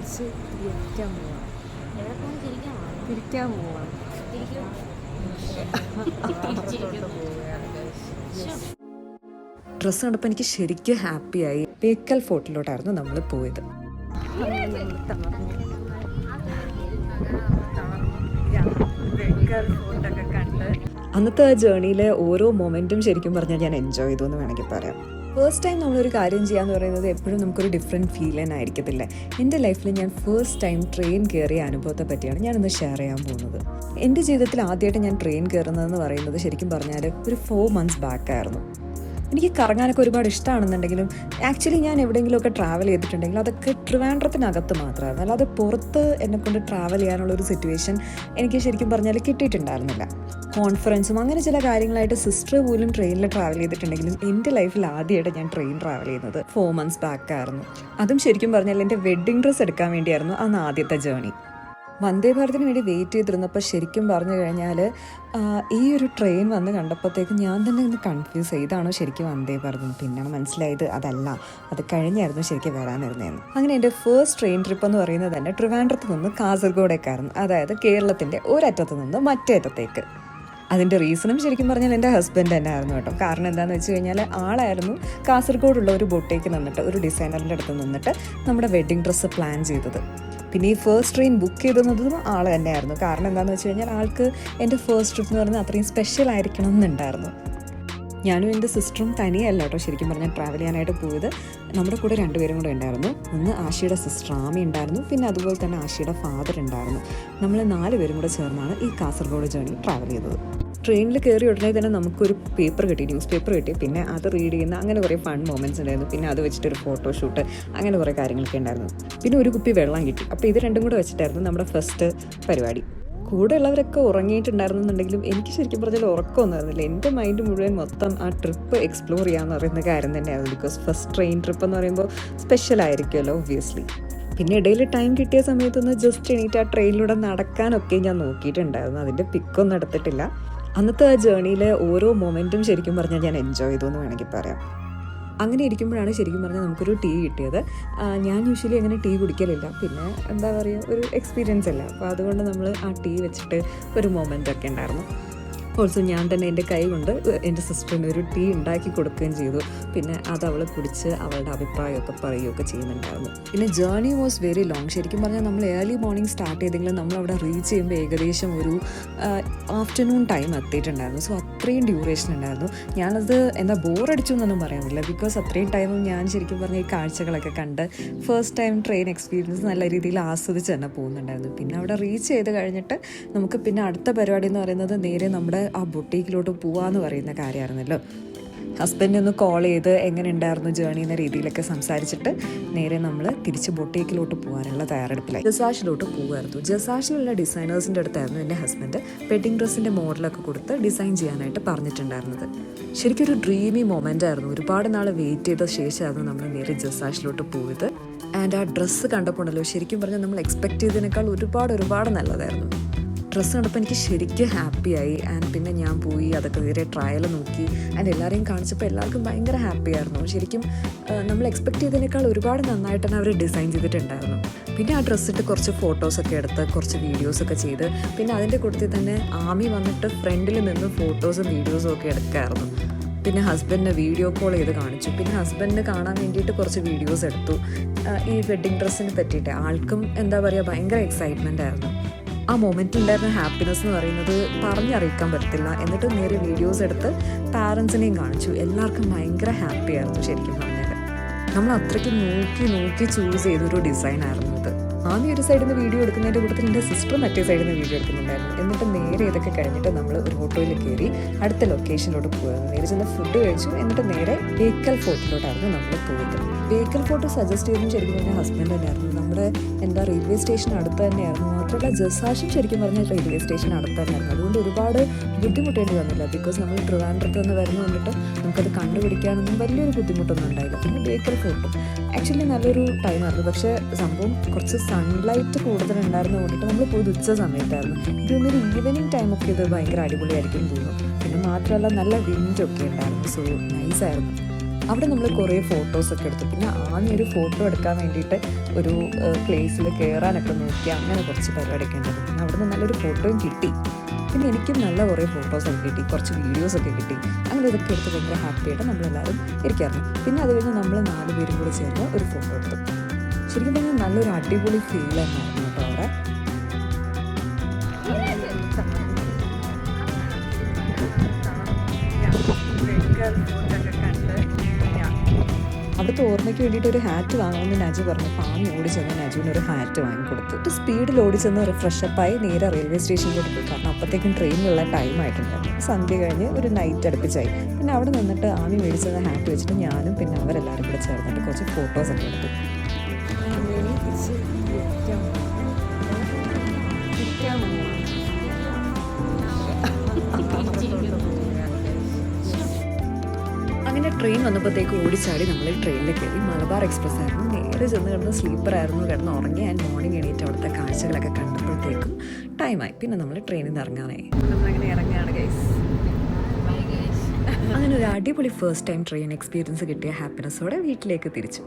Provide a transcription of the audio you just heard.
തിരിച്ച് തിരിക്കാൻ പോവാം. തിരിക്കാൻ പോവാം. ഡ്രസ്സ് കണ്ടപ്പോൾ എനിക്ക് ശരിക്കും ഹാപ്പിയായി. ബേക്കൽ ഫോർട്ടിലോട്ടായിരുന്നു നമ്മൾ പോയത്. അന്നത്തെ ആ ജേർണിയിലെ ഓരോ മൊമെൻറ്റും ശരിക്കും പറഞ്ഞാൽ ഞാൻ എൻജോയ് ചെയ്തു എന്ന് വേണമെങ്കിൽ പറയാം. ഫസ്റ്റ് ടൈം നമ്മളൊരു കാര്യം ചെയ്യാന്ന് പറയുന്നത് എപ്പോഴും നമുക്കൊരു ഡിഫറെൻറ്റ് ഫീൽ തന്നെ ആയിരിക്കത്തില്ല. എൻ്റെ ലൈഫിൽ ഞാൻ ഫസ്റ്റ് ടൈം ട്രെയിൻ കയറിയ അനുഭവത്തെ പറ്റിയാണ് ഞാനിന്ന് ഷെയർ ചെയ്യാൻ പോകുന്നത്. എൻ്റെ ജീവിതത്തിൽ ആദ്യമായിട്ട് ഞാൻ ട്രെയിൻ കയറുന്നതെന്ന് പറയുന്നത് ശരിക്കും പറഞ്ഞാൽ ഒരു 4 months ബാക്കായിരുന്നു. എനിക്ക് കറങ്ങാനൊക്കെ ഒരുപാട് ഇഷ്ടമാണെന്നുണ്ടെങ്കിലും ആക്ച്വലി ഞാൻ എവിടെയെങ്കിലുമൊക്കെ ട്രാവൽ ചെയ്തിട്ടുണ്ടെങ്കിൽ അതൊക്കെ ട്രിവാൻഡ്രത്തിനകത്ത് മാത്രമായിരുന്നു. അല്ലാതെ പുറത്ത് എന്നെക്കൊണ്ട് ട്രാവൽ ചെയ്യാനുള്ളൊരു സിറ്റുവേഷൻ എനിക്ക് ശരിക്കും പറഞ്ഞാൽ കിട്ടിയിട്ടുണ്ടായിരുന്നില്ല. കോൺഫറൻസും അങ്ങനെ ചില കാര്യങ്ങളായിട്ട് സിസ്റ്റർ പോലും ട്രെയിനിൽ ട്രാവൽ ചെയ്തിട്ടുണ്ടെങ്കിലും എൻ്റെ ലൈഫിൽ ആദ്യമായിട്ട് ഞാൻ ട്രെയിൻ ട്രാവൽ ചെയ്യുന്നത് 4 months ബാക്കായിരുന്നു. അതും ശരിക്കും പറഞ്ഞാൽ എൻ്റെ വെഡ്ഡിങ് ഡ്രസ്സ് എടുക്കാൻ വേണ്ടിയായിരുന്നു അന്ന് ആദ്യത്തെ ജേർണി. വന്ദേ ഭാരതിന് വേണ്ടി വെയിറ്റ് ചെയ്തിരുന്നപ്പോൾ ശരിക്കും പറഞ്ഞു കഴിഞ്ഞാൽ ഈ ഒരു ട്രെയിൻ വന്ന് കണ്ടപ്പോഴത്തേക്കും ഞാൻ തന്നെ ഒന്ന് കൺഫ്യൂസ് ചെയ്താണോ ശരിക്കും വന്ദേ ഭാരതം. പിന്നെയാണ് മനസ്സിലായത് അതല്ല, അത് കഴിഞ്ഞായിരുന്നു ശരിക്കും വരാനിരുന്നതെന്ന്. അങ്ങനെ എൻ്റെ ഫസ്റ്റ് ട്രെയിൻ ട്രിപ്പ് എന്ന് പറയുന്നത് തന്നെ ട്രിവാൻഡ്രത്ത് നിന്ന് കാസർഗോഡേക്കായിരുന്നു. അതായത് കേരളത്തിൻ്റെ ഒരറ്റത്ത് നിന്ന് മറ്റേ അറ്റത്തേക്ക്. അതിൻ്റെ റീസണും ശരിക്കും പറഞ്ഞാൽ എൻ്റെ ഹസ്ബൻഡ് തന്നെ ആയിരുന്നു കേട്ടോ. കാരണം എന്താണെന്ന് വെച്ച് കഴിഞ്ഞാൽ ആളായിരുന്നു കാസർഗോഡുള്ള ഒരു ബൊട്ടേക്ക് നിന്നിട്ട് ഒരു ഡിസൈനറിൻ്റെ അടുത്ത് നിന്നിട്ട് നമ്മുടെ വെഡ്ഡിങ് ഡ്രസ്സ് പ്ലാൻ ചെയ്തത്. പിന്നെ ഈ ഫസ്റ്റ് ട്രെയിൻ ബുക്ക് ചെയ്തതും ആൾ തന്നെയായിരുന്നു. കാരണം എന്താണെന്ന് വെച്ച് കഴിഞ്ഞാൽ ആൾക്ക് എൻ്റെ ഫസ്റ്റ് ട്രിപ്പ് എന്ന് പറഞ്ഞാൽ അത്രയും സ്പെഷ്യൽ ആയിരിക്കണം എന്നുണ്ടായിരുന്നു. ഞാനും എൻ്റെ സിസ്റ്ററും തനിയല്ല കേട്ടോ ശരിക്കും പറഞ്ഞാൽ ട്രാവൽ ചെയ്യാനായിട്ട് പോയത്. നമ്മുടെ കൂടെ 2 പേരും കൂടെ ഉണ്ടായിരുന്നു. ഒന്ന് ആഷിയുടെ സിസ്റ്റർ ആമി ഉണ്ടായിരുന്നു, പിന്നെ അതുപോലെ തന്നെ ആഷിയുടെ ഫാദർ ഉണ്ടായിരുന്നു. നമ്മൾ 4 പേരും കൂടെ ചേർന്നാണ് ഈ കാസർഗോഡ് ജേർണി ട്രാവൽ ചെയ്തത്. ട്രെയിനിൽ കയറി ഉടനെ തന്നെ നമുക്കൊരു പേപ്പർ കിട്ടി, ന്യൂസ് പേപ്പർ കിട്ടി. പിന്നെ അത് റീഡ് ചെയ്യുന്ന അങ്ങനെ കുറേ ഫൺ മൊമെൻറ്റ്സ് ഉണ്ടായിരുന്നു. പിന്നെ അത് വെച്ചിട്ടൊരു ഫോട്ടോഷൂട്ട് അങ്ങനെ കുറേ കാര്യങ്ങളൊക്കെ ഉണ്ടായിരുന്നു. പിന്നെ ഒരു കുപ്പി വെള്ളം കിട്ടി. അപ്പോൾ ഇത് രണ്ടും കൂടെ വെച്ചിട്ടായിരുന്നു നമ്മുടെ ഫസ്റ്റ് പരിപാടി. കൂടെ ഉള്ളവരൊക്കെ ഉറങ്ങിയിട്ടുണ്ടായിരുന്നുണ്ടെങ്കിലും എനിക്ക് ശരിക്കും പറഞ്ഞാൽ ഉറക്കമൊന്നുമായിരുന്നില്ല. എൻ്റെ മൈൻഡ് മുഴുവൻ മൊത്തം ആ ട്രിപ്പ് എക്സ്പ്ലോർ ചെയ്യാമെന്ന് പറയുന്ന കാര്യം തന്നെയായിരുന്നു. ബിക്കോസ് ഫസ്റ്റ് ട്രെയിൻ ട്രിപ്പ് എന്ന് പറയുമ്പോൾ സ്പെഷ്യൽ ആയിരിക്കുമല്ലോ ഒബ്വിയസ്ലി. പിന്നെ ഇടയിൽ ടൈം കിട്ടിയ സമയത്തൊന്ന് ജസ്റ്റ് എണീറ്റ് ആ ട്രെയിനിലൂടെ നടക്കാനൊക്കെ ഞാൻ നോക്കിയിട്ടുണ്ടായിരുന്നു. അതിൻ്റെ പിക്കൊന്നും എടുത്തിട്ടില്ല. അന്നത്തെ ആ ജേർണിയിലെ ഓരോ മൊമെൻറ്റും ശരിക്കും പറഞ്ഞാൽ ഞാൻ എൻജോയ് ചെയ്തു എന്ന് വേണമെങ്കിൽ പറയാം. അങ്ങനെ ഇരിക്കുമ്പോഴാണ് ശരിക്കും പറഞ്ഞാൽ നമുക്കൊരു ടീ കിട്ടിയത്. ഞാൻ യൂഷ്വലി അങ്ങനെ ടീ കുടിക്കലില്ല, പിന്നെ എന്താ പറയുക ഒരു എക്സ്പീരിയൻസ് അല്ല. അപ്പോൾ അതുകൊണ്ട് നമ്മൾ ആ ടീ വെച്ചിട്ട് ഒരു മൊമെൻ്റ് ഒക്കെ ഉണ്ടായിരുന്നു. ഓൾസോ ഞാൻ തന്നെ എൻ്റെ കൈ കൊണ്ട് എൻ്റെ സിസ്റ്ററിന് ഒരു ടീ ഉണ്ടാക്കി കൊടുക്കുകയും ചെയ്തു. പിന്നെ അത് അവൾ കുടിച്ച് അവളുടെ അഭിപ്രായമൊക്കെ പറയുകയൊക്കെ ചെയ്യുന്നുണ്ടായിരുന്നു. പിന്നെ ജേർണി വാസ് വെരി ലോങ്. ശരിക്കും പറഞ്ഞാൽ നമ്മൾ ഏർലി മോർണിംഗ് സ്റ്റാർട്ട് ചെയ്തെങ്കിലും നമ്മളവിടെ റീച്ച് ചെയ്യുമ്പോൾ ഏകദേശം ഒരു ആഫ്റ്റർനൂൺ ടൈം എത്തിയിട്ടുണ്ടായിരുന്നു. സോ അത്രയും ഡ്യൂറേഷൻ ഉണ്ടായിരുന്നു. ഞാനത് എന്താ ബോറടിച്ചു എന്നൊന്നും പറയാനില്ല. ബിക്കോസ് അത്രയും ടൈമും ഞാൻ ശരിക്കും പറഞ്ഞാൽ ഈ കാഴ്ചകളൊക്കെ കണ്ട് ഫസ്റ്റ് ടൈം ട്രെയിൻ എക്സ്പീരിയൻസ് നല്ല രീതിയിൽ ആസ്വദിച്ച് തന്നെ പോകുന്നുണ്ടായിരുന്നു. പിന്നെ അവിടെ റീച്ച് ചെയ്ത് കഴിഞ്ഞിട്ട് നമുക്ക് പിന്നെ അടുത്ത പരിപാടി എന്ന് പറയുന്നത് നേരെ നമ്മുടെ ആ ബൊട്ടീക്കിലോട്ട് പോവാന്ന് പറയുന്ന കാര്യമായിരുന്നല്ലോ. ഹസ്ബൻഡ് ഒന്ന് കോൾ ചെയ്ത് എങ്ങനെ ഉണ്ടായിരുന്നു ജേർണി എന്ന രീതിയിലൊക്കെ സംസാരിച്ചിട്ട് നേരെ നമ്മൾ തിരിച്ച് ബൊട്ടീക്കിലോട്ട് പോകാനുള്ള തയ്യാറെടുപ്പിലായി. ജസാഷിലോട്ട് പോകുമായിരുന്നു. ജസാഷിലുള്ള ഡിസൈനേഴ്സിൻ്റെ അടുത്തായിരുന്നു എൻ്റെ ഹസ്ബൻഡ് വെഡ്ഡിങ് ഡ്രസ്സിൻ്റെ മോഡലൊക്കെ കൊടുത്ത് ഡിസൈൻ ചെയ്യാനായിട്ട് പറഞ്ഞിട്ടുണ്ടായിരുന്നത്. ശരിക്കും ഒരു ഡ്രീമി മൊമെൻ്റ് ആയിരുന്നു. ഒരുപാട് നാൾ വെയിറ്റ് ചെയ്ത ശേഷമായിരുന്നു നമ്മൾ നേരെ ജസാഷിലോട്ട് പോയത്. ആൻഡ് ആ ഡ്രസ്സ് കണ്ടപ്പോൾ ഉണ്ടല്ലോ ശരിക്കും പറഞ്ഞാൽ നമ്മൾ എക്സ്പെക്ട് ചെയ്തതിനേക്കാൾ ഒരുപാട് നല്ലതായിരുന്നു. ഡ്രസ്സ് കണ്ടപ്പോൾ എനിക്ക് ശരിക്കും ഹാപ്പിയായി. ആൻഡ് പിന്നെ ഞാൻ പോയി അതൊക്കെ നേരെ ട്രയൽ നോക്കി. ആൻഡ് എല്ലാവരെയും കാണിച്ചപ്പോൾ എല്ലാവർക്കും ഭയങ്കര ഹാപ്പി ആയിരുന്നു. ശരിക്കും നമ്മൾ എക്സ്പെക്ട് ചെയ്തതിനേക്കാൾ ഒരുപാട് നന്നായിട്ട് തന്നെ അവർ ഡിസൈൻ ചെയ്തിട്ടുണ്ടായിരുന്നു. പിന്നെ ആ ഡ്രസ്സിട്ട് കുറച്ച് ഫോട്ടോസൊക്കെ എടുത്ത് കുറച്ച് വീഡിയോസൊക്കെ ചെയ്ത് പിന്നെ അതിൻ്റെ കൂട്ടത്തിൽ തന്നെ ആമി വന്നിട്ട് ഫ്രണ്ടിൽ നിന്ന് ഫോട്ടോസും വീഡിയോസും ഒക്കെ എടുക്കായിരുന്നു. പിന്നെ ഹസ്ബൻഡിനെ വീഡിയോ കോൾ ചെയ്ത് കാണിച്ചു. പിന്നെ ഹസ്ബൻഡിന് കാണാൻ വേണ്ടിയിട്ട് കുറച്ച് വീഡിയോസ് എടുത്തു. ഈ വെഡ്ഡിങ് ഡ്രസ്സിനെ പറ്റിയിട്ട് ആൾക്കും എന്താ പറയുക ഭയങ്കര എക്സൈറ്റ്മെൻ്റ് ആയിരുന്നു. ആ മൊമെൻറ്റിൽ ഉണ്ടായിരുന്ന ഹാപ്പിനെസ് എന്ന് പറയുന്നത് പറഞ്ഞറിയിക്കാൻ പറ്റില്ല. എന്നിട്ട് നേരെ വീഡിയോസ് എടുത്ത് പാരൻസിനെയും കാണിച്ചു. എല്ലാവർക്കും ഭയങ്കര ഹാപ്പി ആയിരുന്നു. ശരിക്കും പറഞ്ഞാൽ നമ്മൾ അത്രയ്ക്ക് നോക്കി ചൂസ് ചെയ്തൊരു ഡിസൈൻ ആയിരുന്നു ഇത്. ആദ്യം ഒരു സൈഡിൽ നിന്ന് വീഡിയോ എടുക്കുന്നതിൻ്റെ കൂട്ടത്തിൽ എൻ്റെ സിസ്റ്റർ മറ്റേ സൈഡിൽ നിന്ന് വീഡിയോ എടുക്കുന്നുണ്ടായിരുന്നു. എന്നിട്ട് നേരെ ഇതൊക്കെ കഴിഞ്ഞിട്ട് നമ്മൾ ഒരു ഓട്ടോയിൽ കയറി അടുത്ത ലൊക്കേഷനിലോട്ട് പോകുമായിരുന്നു. നേരെ ചെന്ന് ഫുഡ് കഴിച്ചു. എന്നിട്ട് നേരെ ബേക്കൽ ഫോർട്ടിലോട്ടായിരുന്നു നമ്മൾ പോയത്. ബേക്കൽ ഫോർട്ട് സജസ്റ്റ് ചെയ്തതും ശരിക്കും എൻ്റെ ഹസ്ബൻഡ് തന്നെയായിരുന്നു. നമ്മുടെ റെയിൽവേ സ്റ്റേഷൻ അടുത്ത് തന്നെയായിരുന്നു. മാത്രമല്ല ജസാഷും ശരിക്കും പറഞ്ഞാൽ റെയിൽവേ സ്റ്റേഷൻ അടുത്ത് തന്നെയായിരുന്നു. അതുകൊണ്ട് ഒരുപാട് ബുദ്ധിമുട്ടേണ്ടി വന്നില്ല. ബിക്കോസ് നമ്മൾ ട്രിവാൻഡ്രത്ത് നിന്ന് വന്നിട്ട് നമുക്കത് കണ്ടുപിടിക്കാനൊന്നും വലിയൊരു ബുദ്ധിമുട്ടൊന്നും ഉണ്ടായില്ല. പിന്നെ ബേക്കൽ ഫോർട്ടും ആക്ച്വലി നല്ലൊരു ടൈമായിരുന്നു. പക്ഷേ സംഭവം കുറച്ച് സൺലൈറ്റ് കൂടുതലുണ്ടായിരുന്നു കൊണ്ടിട്ട് നമ്മൾ പോയത് ഉച്ച സമയത്തായിരുന്നു. ഇതൊന്നൊരു ഈവനിങ് ടൈമൊക്കെ ഇത് ഭയങ്കര അടിപൊളിയായിരിക്കും തോന്നുന്നു. പിന്നെ മാത്രമല്ല നല്ല വിൻഡൊക്കെ ഉണ്ടായിരുന്നു. സോ നൈസായിരുന്നു. അവിടെ നമ്മൾ കുറേ ഫോട്ടോസൊക്കെ എടുത്തു. പിന്നെ ആദ്യം ഒരു ഫോട്ടോ എടുക്കാൻ വേണ്ടിയിട്ട് ഒരു പ്ലേസിൽ കയറാനൊക്കെ നോക്കി അങ്ങനെ കുറച്ച് പരിപാടിയൊക്കെ ഉണ്ടായിരുന്നു. പിന്നെ അവിടെ നിന്ന് നല്ലൊരു ഫോട്ടോയും കിട്ടി. പിന്നെ എനിക്കും നല്ല കുറേ ഫോട്ടോസൊക്കെ കിട്ടി, കുറച്ച് വീഡിയോസൊക്കെ കിട്ടി. അങ്ങനെ ഇതൊക്കെ എടുത്ത് ഭയങ്കര ഹാപ്പിയായിട്ട് നമ്മളെല്ലാവരും ഇരിക്കായിരുന്നു. പിന്നെ അത് കഴിഞ്ഞ് നമ്മൾ 4 പേരും കൂടെ ചേർന്ന് ഒരു ഫോട്ടോ എടുത്തു. ശരിക്കും പറഞ്ഞാൽ നല്ലൊരു അടിപൊളി ഫീൽ തന്നെയായിരുന്നു കേട്ടോ അവിടെ. അവിടുത്തെ ഓർമ്മയ്ക്ക് വേണ്ടിയിട്ട് ഒരു ഹാറ്റ് വാങ്ങണമെന്ന് നജു പറഞ്ഞു. പാമി ഓടിച്ചെന്ന് നജുവിന് ഒരു ഹാറ്റ് വാങ്ങിക്കൊടുത്തു. സ്പീഡിൽ ഓടിച്ചെന്ന് ഫ്രഷപ്പായി നേരെ റെയിൽവേ സ്റ്റേഷനിലോട്ട് പോയി. കാരണം അപ്പോഴത്തേക്കും ട്രെയിനിലുള്ള ടൈം ആയിട്ടുണ്ടായിരുന്നു. സന്ധ്യ കഴിഞ്ഞ് ഒരു നൈറ്റ് അടുപ്പിച്ചായി. പിന്നെ അവിടെ നിന്നിട്ട് ആമി മേടിച്ചെന്ന ഹാറ്റ് വെച്ചിട്ട് ഞാനും പിന്നെ അവരെല്ലാവരും കൂടെ ചേർന്നിട്ട് കുറച്ച് ഫോട്ടോസൊക്കെ എടുത്തു. അങ്ങനെ ട്രെയിൻ വന്നപ്പോഴത്തേക്ക് ഓടിച്ചാടി നമ്മൾ ട്രെയിനിൽ കയറി. മലബാർ എക്സ്പ്രസ് ആയിരുന്നു. നേരെ ചെന്ന് കിടന്ന് സ്ലീപ്പറായിരുന്നു. കിടന്ന് ഉറങ്ങി. ഞാൻ മോർണിംഗ് എണീറ്റ് അവിടുത്തെ കാഴ്ചകളൊക്കെ കണ്ടപ്പോഴത്തേക്കും ടൈമായി. പിന്നെ നമ്മൾ ട്രെയിനിൽ നിന്ന് ഇറങ്ങാനായി. നമ്മളങ്ങനെ ഇറങ്ങുകയാണ് ഗൈസ്. അങ്ങനെ ഒരു അടിപൊളി ഫസ്റ്റ് ടൈം ട്രെയിൻ എക്സ്പീരിയൻസ് കിട്ടിയ ഹാപ്പിനെസ്സോടെ വീട്ടിലേക്ക് തിരിച്ചു.